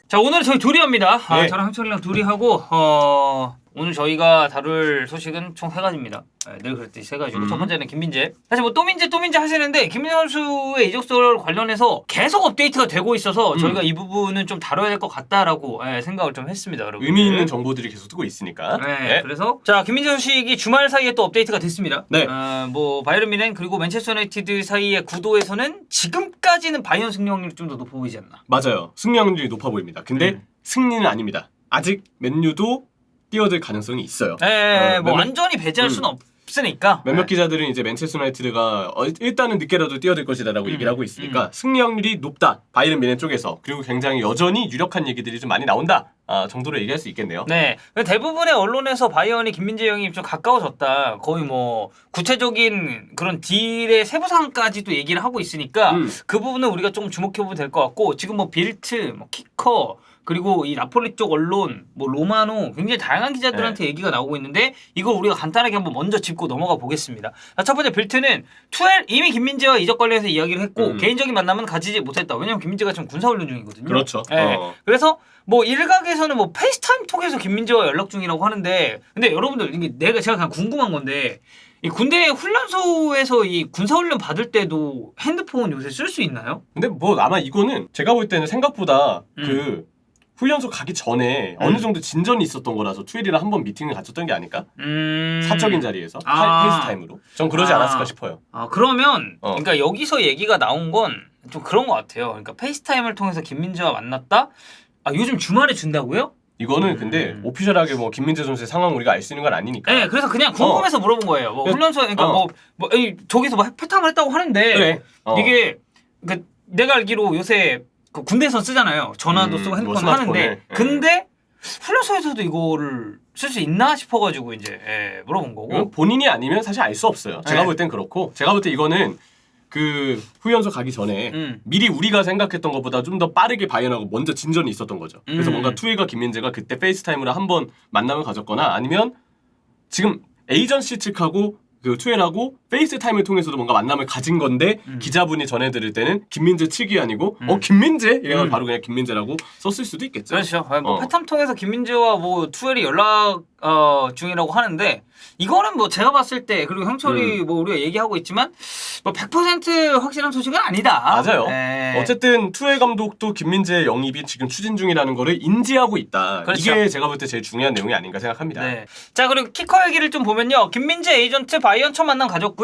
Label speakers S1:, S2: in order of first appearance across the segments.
S1: 자, 오늘은 저희 둘이 합니다.
S2: 네.
S1: 저랑 형철이랑 둘이 하고 오늘 저희가 다룰 소식은 총 3가지입니다. 늘 그랬듯이 3가지고 첫 번째는 김민재. 사실 뭐 또 민재 하시는데 김민재 선수의 이적설 관련해서 계속 업데이트가 되고 있어서 저희가 이 부분은 좀 다뤄야 될 것 같다라고 생각을 좀 했습니다, 여러분.
S2: 의미 있는 정보들이 계속 뜨고 있으니까.
S1: 네. 그래서 자, 김민재 소식이 주말 사이에 또 업데이트가 됐습니다.
S2: 네.
S1: 뭐 바이에른 뮌헨 그리고 맨체스터 유나이티드 사이의 구도에서는 지금까지는 바이에른 승리확률이 좀 더 높아 보이지 않나.
S2: 맞아요. 승리확률이 높아 보입니다. 근데 승리는 아닙니다. 아직 맨유도 뛰어들 가능성이 있어요.
S1: 네, 뭐 완전히 배제할 수는 없으니까.
S2: 몇몇 기자들은 이제 맨체스터 유나이티드가 일단은 늦게라도 뛰어들 것이다라고 얘기를 하고 있으니까 승리 확률이 높다. 바이에른 뮌헨 쪽에서. 그리고 굉장히 여전히 유력한 얘기들이 좀 많이 나온다. 정도로 얘기할 수 있겠네요.
S1: 네, 대부분의 언론에서 바이에른이 김민재 형이 좀 가까워졌다. 거의 뭐 구체적인 그런 딜의 세부사항까지도 얘기를 하고 있으니까 그 부분은 우리가 조금 주목해보면 될 것 같고, 지금 뭐 빌트, 뭐 키커, 그리고 이 나폴리 쪽 언론, 뭐 로마노, 굉장히 다양한 기자들한테 얘기가 나오고 있는데 이거 우리가 간단하게 한번 먼저 짚고 넘어가 보겠습니다. 자, 첫 번째 빌트는 투엘 이미 김민재와 이적 관련해서 이야기를 했고 개인적인 만남은 가지지 못했다. 왜냐면 김민재가 지금 군사훈련 중이거든요.
S2: 그렇죠.
S1: 네. 그래서 뭐 일각에서는 뭐 페이스타임 톡에서 김민재와 연락 중이라고 하는데, 근데 여러분들 이게 제가 그냥 궁금한 건데, 이 군대 훈련소에서 이 군사훈련 받을 때도 핸드폰 요새 쓸 수 있나요?
S2: 근데 뭐 아마 이거는 제가 볼 때는 생각보다 그 훈련소 가기 전에 어느 정도 진전이 있었던 거라서 투엘이랑 한번 미팅을 갖췄던 게 아닐까? 사적인 자리에서 페이스타임으로. 전 그러지 않았을까 싶어요.
S1: 그러면 그러니까 여기서 얘기가 나온 건 좀 그런 것 같아요. 그러니까 페이스타임을 통해서 김민재와 만났다? 요즘 주말에 준다고요?
S2: 이거는 근데 오피셜하게 뭐 김민재 선수의 상황 우리가 알 수 있는 건 아니니까.
S1: 네, 그래서 그냥 궁금해서 물어본 거예요. 뭐 훈련소, 그러니까 저기서 뭐 패탐을 했다고 하는데
S2: 그래.
S1: 이게 그러니까 내가 알기로 요새 그 군대에서 쓰잖아요. 전화도 쓰고 핸드폰
S2: 뭐
S1: 하는데 근데 훈련소에서도 이거를 쓸 수 있나 싶어가지고 이제 물어본 거고.
S2: 본인이 아니면 사실 알 수 없어요. 제가
S1: 네.
S2: 볼 땐 그렇고, 제가 볼 때 이거는 그 훈련소 가기 전에 미리 우리가 생각했던 것보다 좀 더 빠르게 바이언하고 먼저 진전이 있었던 거죠. 그래서 뭔가 투일과 김민재가 그때 페이스타임으로 한번 만남을 가졌거나, 아니면 지금 에이전시 측하고 그 투엘하고 페이스타임을 통해서도 뭔가 만남을 가진 건데 기자분이 전해드릴 때는 김민재 측이 아니고 김민재? 이래서 바로 그냥 김민재라고 썼을 수도 있겠죠.
S1: 그렇죠. 뭐 패탐 통해서 김민재와 뭐 투엘이 연락 중이라고 하는데, 이거는 뭐 제가 봤을 때, 그리고 형철이 뭐 우리가 얘기하고 있지만 뭐 100% 확실한 소식은 아니다.
S2: 맞아요. 어쨌든 투엘 감독도 김민재 영입이 지금 추진 중이라는 거를 인지하고 있다.
S1: 그렇죠.
S2: 이게 제가 볼 때 제일 중요한 내용이 아닌가 생각합니다.
S1: 네. 자, 그리고 키커 얘기를 좀 보면요, 김민재 에이전트 바이언 첫 만남 가졌고요.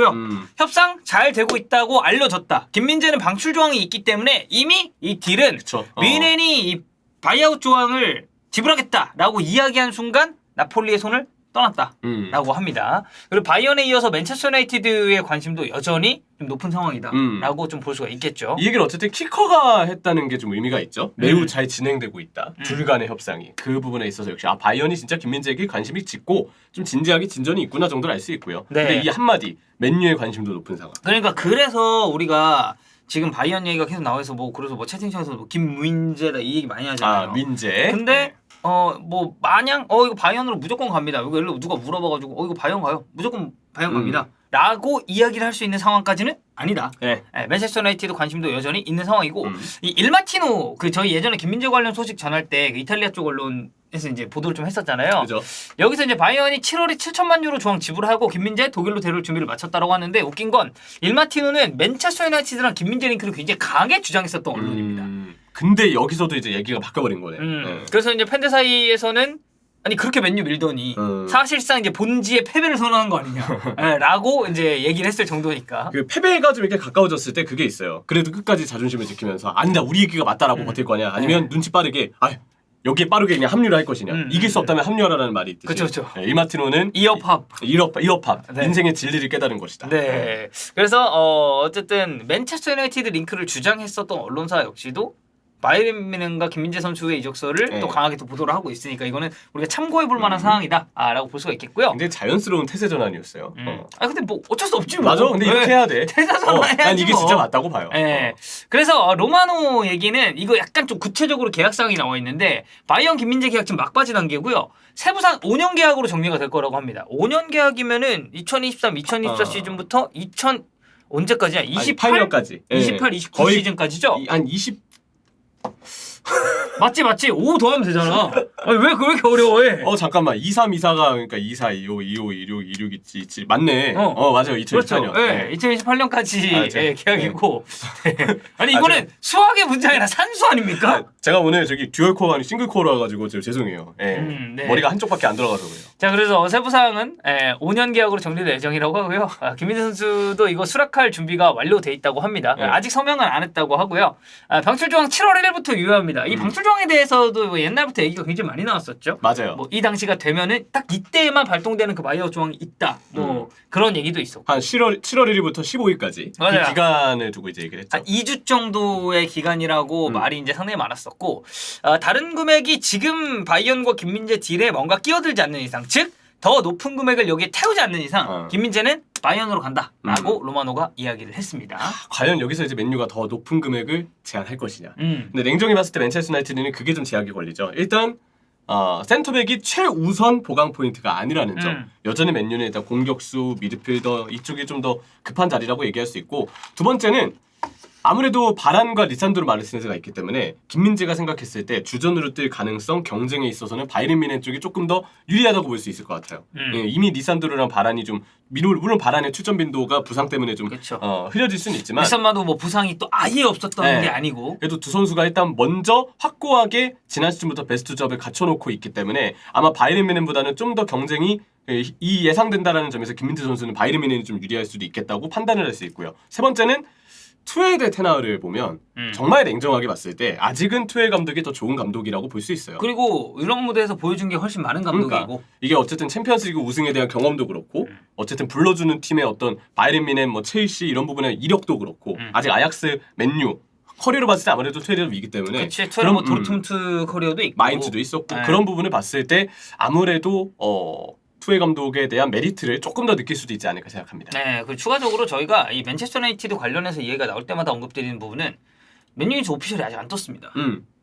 S1: 협상 잘 되고 있다고 알려졌다. 김민재는 방출 조항이 있기 때문에 이미 이 딜은 뮌헨이 이 바이아웃 조항을 지불하겠다라고 이야기한 순간 나폴리의 손을 떠났다라고 합니다. 그리고 바이언에 이어서 맨체스터 유나이티드의 관심도 여전히 좀 높은 상황이다라고 좀 볼 수가 있겠죠.
S2: 이 얘기를 어쨌든 키커가 했다는 게 좀 의미가 있죠. 매우 잘 진행되고 있다. 둘 간의 협상이. 그 부분에 있어서 역시 바이언이 진짜 김민재에게 관심이 짙고 좀 진지하게 진전이 있구나 정도를 알 수 있고요.
S1: 네.
S2: 근데 이 한마디, 맨유의 관심도 높은 상황.
S1: 그러니까 그래서 우리가 지금 바이언 얘기가 계속 나와서 뭐 그래서 뭐 채팅창에서 뭐 김민재다 이 얘기 많이 하잖아요.
S2: 민재.
S1: 근데 뭐 마냥 이거 바이언으로 무조건 갑니다. 이거 예를 들어 누가 물어봐가지고 이거 바이언 가요? 무조건 바이언 갑니다. 라고 이야기를 할 수 있는 상황까지는 아니다.
S2: 네.
S1: 맨체스터 유나이티드 관심도 여전히 있는 상황이고, 이 일마티노 그 저희 예전에 김민재 관련 소식 전할 때 그 이탈리아 쪽 언론에서 이제 보도를 좀 했었잖아요.
S2: 그죠.
S1: 여기서 이제 바이언이 7월에 7천만 유로 조항 지불하고 김민재 독일로 데려올 준비를 마쳤다라고 하는데, 웃긴 건 일마티노는 맨체스터 유나이티드랑 김민재 링크를 굉장히 강하게 주장했었던 언론입니다.
S2: 근데 여기서도 이제 얘기가 바뀌어버린 거네.
S1: 그래서 이제 팬들 사이에서는 아니 그렇게 맨유 밀더니 사실상 이제 본지의 패배를 선언한 거 아니냐 라고 이제 얘기를 했을 정도니까.
S2: 그 패배가 좀 이렇게 가까워졌을 때 그게 있어요. 그래도 끝까지 자존심을 지키면서 아니다, 우리 얘기가 맞다라고 버틸 거냐, 아니면 눈치 빠르게 여기에 빠르게 그냥 합류를 할 것이냐. 이길 수 없다면 합류하라는 말이 있듯이.
S1: 그렇죠.
S2: 일마티노는
S1: 이어팝.
S2: 네. 인생의 진리를 깨달은 것이다.
S1: 네. 그래서 어쨌든 맨체스터 유나이티드 링크를 주장했었던 언론사 역시도 바이에른 뮌헨과 김민재 선수의 이적설을 또 강하게 또 보도를 하고 있으니까 이거는 우리가 참고해볼 만한 상황이다라고 볼 수가 있겠고요.
S2: 굉장히 자연스러운 태세 전환이었어요.
S1: 근데 뭐 어쩔 수 없지 뭐.
S2: 맞아. 근데 이렇게 해야 돼.
S1: 태세 전환 해야지.
S2: 난 이게
S1: 뭐.
S2: 진짜 맞다고 봐요.
S1: 그래서 로마노 얘기는 이거 약간 좀 구체적으로 계약상이 나와 있는데, 바이언 김민재 계약 지금 막바지 단계고요. 세부상 5년 계약으로 정리가 될 거라고 합니다. 5년 계약이면은 2023, 2024 시즌부터 언제까지야?
S2: 28년까지.
S1: 28, 29
S2: 거의
S1: 시즌까지죠?
S2: 한 20
S1: 맞지 5 더하면 되잖아. 아니 왜 그렇게 어려워해?
S2: 잠깐만 2324가 그러니까 24 25 25 26 26 27 맞네. 맞아요 2024년.
S1: 그렇죠. 네. 2028년까지
S2: 네.
S1: 계약이고. 네. 아니 이거는 수학의 문제 아니라 산수 아닙니까?
S2: 제가 오늘 저기 듀얼 코어가 아니고 싱글 코어로 와가지고 죄송해요. 네.
S1: 네.
S2: 머리가 한쪽밖에 안 들어가서 그래요.
S1: 자 그래서 세부 사항은 5년 계약으로 정리될 예정이라고 하고요. 김민재 선수도 이거 수락할 준비가 완료돼 있다고 합니다. 아직 서명은 안 했다고 하고요. 방출 조항 7월 1일부터 유효합니다. 이 방출 조항에 대해서도 뭐 옛날부터 얘기가 굉장히 많이 나왔었죠.
S2: 맞아요.
S1: 뭐 이 당시가 되면은 딱 이때만 발동되는 그 바이아웃 조항이 있다. 뭐 그런 얘기도 있었고.
S2: 한 7월 1일부터 15일까지
S1: 맞아요.
S2: 그 기간을 두고 이제 얘기를 했죠.
S1: 한 2주 정도의 기간이라고 말이 이제 상당히 많았었고 다른 금액이 지금 바이언과 김민재 딜에 뭔가 끼어들지 않는 이상, 즉 더 높은 금액을 여기에 태우지 않는 이상 김민재는 바이언으로 간다라고 로마노가 이야기를 했습니다.
S2: 과연 여기서 이제 맨유가 더 높은 금액을 제한할 것이냐. 근데 냉정히 봤을 때 맨체스터 유나이티드는 그게 좀 제약이 걸리죠. 일단 센터백이 최우선 보강 포인트가 아니라는 점. 여전히 맨유는 일단 공격수, 미드필더 이쪽이 좀 더 급한 자리라고 얘기할 수 있고, 두 번째는 아무래도 바란과 리산드로 마르티네즈가 있기 때문에 김민재가 생각했을 때 주전으로 뛸 가능성, 경쟁에 있어서는 바이에른 뮌헨 쪽이 조금 더 유리하다고 볼 수 있을 것 같아요. 예, 이미 리산드로랑 바란이 좀 물론 바란의 출전 빈도가 부상 때문에 좀 흐려질 수는 있지만
S1: 리산마도 뭐 부상이 또 아예 없었던 게 아니고
S2: 그래도 두 선수가 일단 먼저 확고하게 지난 시즌부터 베스트 접을 갖춰놓고 있기 때문에 아마 바이에른 뮌헨보다는 좀 더 경쟁이 이 예상된다라는 점에서 김민재 선수는 바이에른 뮌헨이 좀 유리할 수도 있겠다고 판단을 할 수 있고요. 세 번째는 투엘 대 테나우를 보면 정말 냉정하게 봤을 때 아직은 투엘 감독이 더 좋은 감독이라고 볼 수 있어요.
S1: 그리고 이런 무대에서 보여준 게 훨씬 많은 감독이고
S2: 그러니까 이게 어쨌든 챔피언스리그 우승에 대한 경험도 그렇고 어쨌든 불러주는 팀의 어떤 바이에른 뮌헨, 뭐 첼시 이런 부분의 이력도 그렇고 아직 아약스, 맨유 커리어로 봤을 때 아무래도 투엘이 위기 때문에
S1: 그치 투엘 뭐 도르트문트 커리어도 있고
S2: 마인츠도 있었고 그런 부분을 봤을 때 아무래도 투엘 감독에 대한 메리트를 조금 더 느낄 수도 있지 않을까 생각합니다.
S1: 네, 그리고 추가적으로 저희가 이 맨체스터 유나이티드 관련해서 이해가 나올 때마다 언급드리는 부분은 맨유니트 오피셜이 아직 안 떴습니다.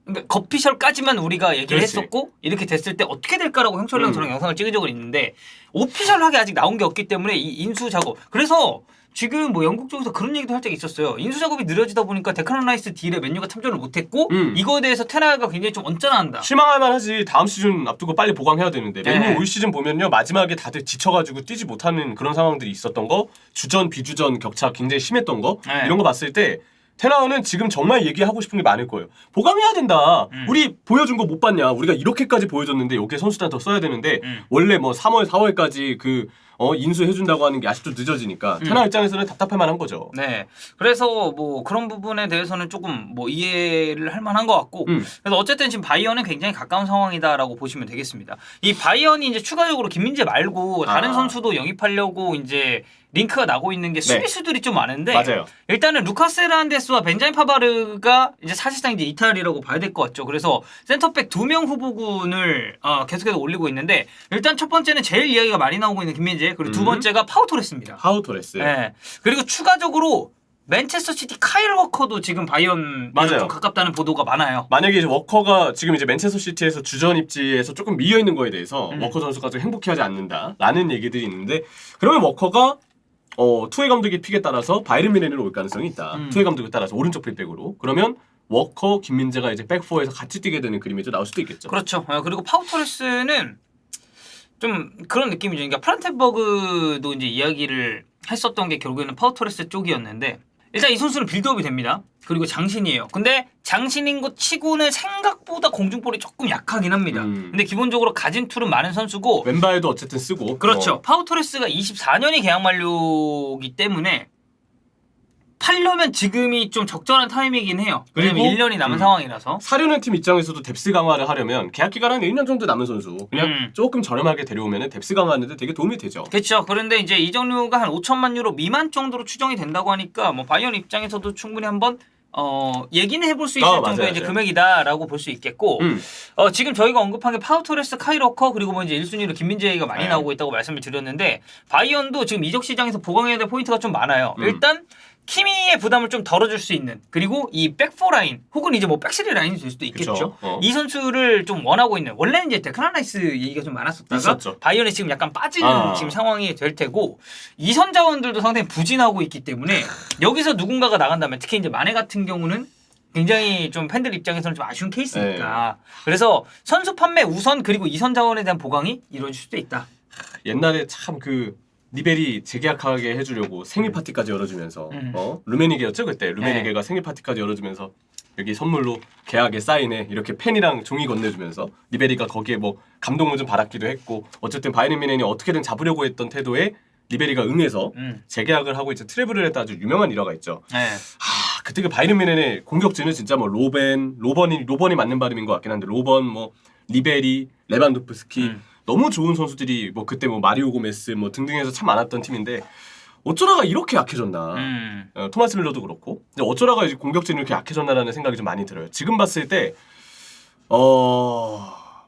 S1: 그러니까 거피셜까지만 우리가 얘기를
S2: 그렇지.
S1: 했었고 이렇게 됐을 때 어떻게 될까라고 형철이랑 저랑 영상을 찍은 적은 있는데 오피셜하게 아직 나온 게 없기 때문에 이 인수 작업 그래서 지금 뭐 영국 쪽에서 그런 얘기도 할 적이 있었어요. 인수 작업이 느려지다 보니까 데클란 라이스 딜에 맨유가 참전을 못했고 이거에 대해서 테나가 굉장히 좀 언짢아한다.
S2: 실망할 만하지. 다음 시즌 앞두고 빨리 보강해야 되는데 맨유 올 시즌 보면요 마지막에 다들 지쳐가지고 뛰지 못하는 그런 상황들이 있었던 거, 주전 비주전 격차 굉장히 심했던 거 이런 거 봤을 때 테나우는 지금 정말 얘기하고 싶은 게 많을 거예요. 보강해야 된다. 우리 보여준 거 못 봤냐? 우리가 이렇게까지 보여줬는데 여기에 선수단 더 써야 되는데 원래 뭐 3월 4월까지 그 인수해준다고 하는 게 아직도 늦어지니까 테나 입장에서는 답답할 만한 거죠.
S1: 네, 그래서 뭐 그런 부분에 대해서는 조금 뭐 이해를 할 만한 것 같고 그래서 어쨌든 지금 바이언은 굉장히 가까운 상황이다라고 보시면 되겠습니다. 이 바이언이 이제 추가적으로 김민재 말고 다른 선수도 영입하려고 이제 링크가 나고 있는 게 수비수들이 좀 많은데
S2: 맞아요.
S1: 일단은 루카스 헤르난데스와 벤자민 파바르가 이제 사실상 이제 이탈이라고 봐야 될 것 같죠. 그래서 센터백 2명 후보군을 계속해서 올리고 있는데 일단 첫 번째는 제일 이야기가 많이 나오고 있는 김민재 그리고 두 번째가 파우토레스입니다.
S2: 파우토레스.
S1: 네. 그리고 추가적으로 맨체스터 시티 카일 워커도 지금 바이언 좀 가깝다는 보도가 많아요.
S2: 만약에 이제 워커가 지금 이제 맨체스터 시티에서 주전 입지에서 조금 미어 있는 거에 대해서 워커 선수가 좀 행복해하지 않는다라는 얘기들이 있는데 그러면 워커가 투엘 감독의 픽에 따라서 바이에른 뮌헨으로 올 가능성이 있다. 투엘 감독에 따라서 오른쪽 풀백으로. 그러면 워커, 김민재가 이제 백포에서 같이 뛰게 되는 그림이 좀 나올 수도 있겠죠.
S1: 그렇죠. 그리고 파우토레스는 좀 그런 느낌이죠. 그러니까 프란텐버그도 이제 이야기를 했었던 게 결국에는 파우토레스 쪽이었는데 일단 이 선수는 빌드업이 됩니다. 그리고 장신이에요. 근데 장신인 것 치고는 생각보다 공중볼이 조금 약하긴 합니다. 근데 기본적으로 가진 툴은 많은 선수고
S2: 왼발도 어쨌든 쓰고
S1: 그렇죠. 파우토레스가 24년이 계약 만료이기 때문에 팔려면 지금이 좀 적절한 타이밍이긴 해요. 왜냐면 1년이 남은 상황이라서.
S2: 사려는 팀 입장에서도 뎁스 강화를 하려면 계약 기간 한 1년 정도 남은 선수 그냥 조금 저렴하게 데려오면 뎁스 강화하는데 되게 도움이 되죠.
S1: 그렇죠. 그런데 이제 이적료가 한 5천만 유로 미만 정도로 추정이 된다고 하니까 뭐 바이언 입장에서도 충분히 한번 얘기는 해볼 수 있을 정도의 이제 금액이다라고 볼 수 있겠고 지금 저희가 언급한 게 파우토레스, 카이러커 그리고 뭐 이제 1순위로 김민재 얘기가 많이 나오고 있다고 말씀을 드렸는데 바이언도 지금 이적 시장에서 보강해야 될 포인트가 좀 많아요. 일단 키미의 부담을 좀 덜어줄 수 있는 그리고 이 백포 라인 혹은 이제 뭐 백스리 라인이 될 수도 있겠죠. 이 선수를 좀 원하고 있는 원래는 이제 데클란 라이스 얘기가 좀 많았었다가
S2: 있었죠.
S1: 바이언이 지금 약간 빠지는 지금 상황이 될 테고 이선 자원들도 상당히 부진하고 있기 때문에 여기서 누군가가 나간다면 특히 이제 마네 같은 경우는 굉장히 좀 팬들 입장에서는 좀 아쉬운 케이스니까. 그래서 선수 판매 우선 그리고 2선 자원에 대한 보강이 이루어질 수도 있다.
S2: 옛날에 참 그 리베리 재계약하게 해주려고 생일 파티까지 열어주면서 루메니게였죠 그때 루메니게가 생일 파티까지 열어주면서 여기 선물로 계약에 사인해 이렇게 펜이랑 종이 건네주면서 리베리가 거기에 뭐 감동을 좀 받았기도 했고 어쨌든 바이에른 뮌헨이 어떻게든 잡으려고 했던 태도에 리베리가 응해서 재계약을 하고 이제 트래블을 했다 아주 유명한 일화가 있죠. 그때 그 바이에른 뮌헨의 공격진은 진짜 뭐 로번이 맞는 발음인 것 같긴 한데 로번 뭐 리베리 레반도프스키 너무 좋은 선수들이 뭐 그때 뭐 마리오 고메스 뭐 등등해서 참 많았던 팀인데 어쩌다가 이렇게 약해졌나. 토마스 밀러도 그렇고 근데 어쩌다가 이제 공격진이 이렇게 약해졌나라는 생각이 좀 많이 들어요. 지금 봤을 때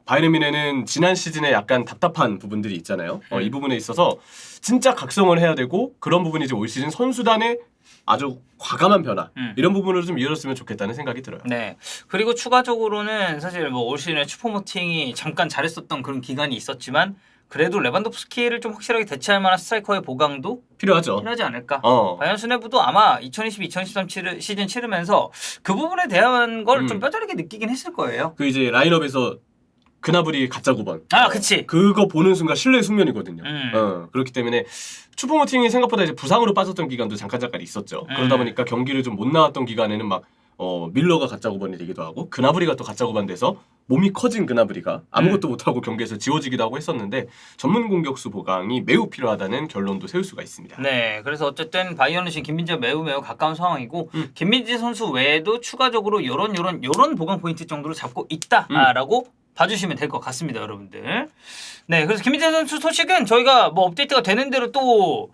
S2: 바이에른 뮌헨은 지난 시즌에 약간 답답한 부분들이 있잖아요. 이 부분에 있어서 진짜 각성을 해야 되고 그런 부분이 이제 올 시즌 선수단의 아주 과감한 변화 이런 부분으로 좀 이어졌으면 좋겠다는 생각이 들어요.
S1: 네. 그리고 추가적으로는 사실 뭐 올 시즌에 슈퍼모팅이 잠깐 잘했었던 그런 기간이 있었지만 그래도 레반도프스키를 좀 확실하게 대체할 만한 스트라이커의 보강도
S2: 필요하죠.
S1: 필요하지 않을까. 바이에른 수뇌부도 아마 2022-2023 시즌 치르면서 그 부분에 대한 걸 좀 뼈저리게 느끼긴 했을 거예요.
S2: 그 이제 라인업에서 그나브리 가짜 9번.
S1: 그치.
S2: 그거 보는 순간 신뢰의 숙면이거든요. 그렇기 때문에 슈퍼모팅이 생각보다 이제 부상으로 빠졌던 기간도 잠깐 있었죠. 그러다 보니까 경기를 좀 못 나왔던 기간에는 막 밀러가 가짜 9번이 되기도 하고 그나브리가 또 가짜 9번 돼서 몸이 커진 그나브리가 아무것도 못하고 경기에서 지워지기도 하고 했었는데 전문 공격수 보강이 매우 필요하다는 결론도 세울 수가 있습니다.
S1: 네, 그래서 어쨌든 바이에른은 지금 김민재와 매우 가까운 상황이고 김민재 선수 외에도 추가적으로 요런 보강 포인트 정도로 잡고 있다라고 봐주시면 될 것 같습니다, 여러분들. 네, 그래서 김민재 선수 소식은 저희가 뭐 업데이트가 되는 대로 또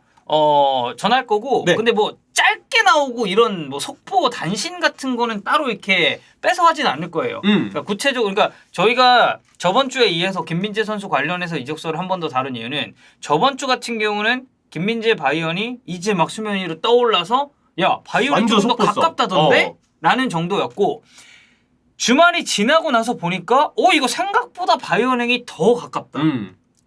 S1: 전할 거고,
S2: 네.
S1: 근데 뭐 짧게 나오고 이런 뭐 속보 단신 같은 거는 따로 이렇게 빼서 하진 않을 거예요. 그러니까 구체적으로, 그러니까 저희가 저번 주에 이어서 김민재 선수 관련해서 이적설을 한 번 더 다룬 이유는 저번 주 같은 경우는 김민재 바이언이 이제 막 수면 위로 떠올라서 야 바이언이 좀 더 가깝다던데? 라는 정도였고 주말이 지나고 나서 보니까 이거 생각보다 바이언행이 더 가깝다.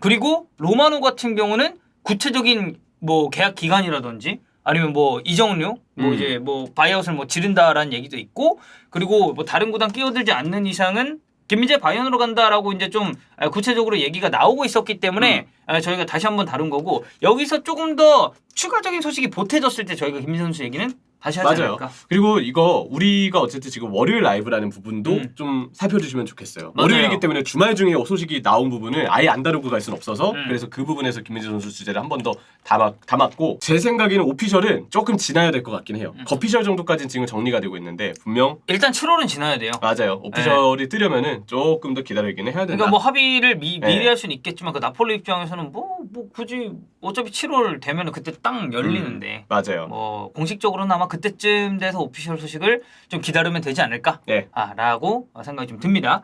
S1: 그리고 로마노 같은 경우는 구체적인 뭐 계약 기간이라든지 아니면 뭐 이적료 뭐 이제 뭐 바이아웃을 뭐 지른다라는 얘기도 있고 그리고 뭐 다른 구단 끼어들지 않는 이상은 김민재 바이언으로 간다라고 이제 좀 구체적으로 얘기가 나오고 있었기 때문에 저희가 다시 한번 다룬 거고 여기서 조금 더 추가적인 소식이 보태졌을 때 저희가 김민재 선수 얘기는 다시 하지
S2: 맞아요.
S1: 않을까.
S2: 그리고 이거 우리가 어쨌든 지금 월요일 라이브라는 부분도 좀 살펴주시면 좋겠어요.
S1: 맞아요.
S2: 월요일이기 때문에 주말 중에 소식이 나온 부분을 아예 안 다루고 갈 수는 없어서 그래서 그 부분에서 김민재 선수 주제를 한 번 더 담았고 제 생각에는 오피셜은 조금 지나야 될 것 같긴 해요. 거피셜 정도까지는 지금 정리가 되고 있는데 분명
S1: 일단 7월은 지나야 돼요.
S2: 맞아요. 오피셜이 뜨려면은 조금 더 기다리긴 해야 된다.
S1: 그러니까 뭐 합의를 미리 할 수는 있겠지만 그 나폴리 입장에서는 뭐 굳이 어차피 7월 되면은 그때 딱 열리는데
S2: 맞아요.
S1: 뭐 공식적으로는 아마 그때쯤 돼서 오피셜 소식을 좀 기다리면 되지 않을까?
S2: 네.
S1: 라고 생각이 좀 듭니다.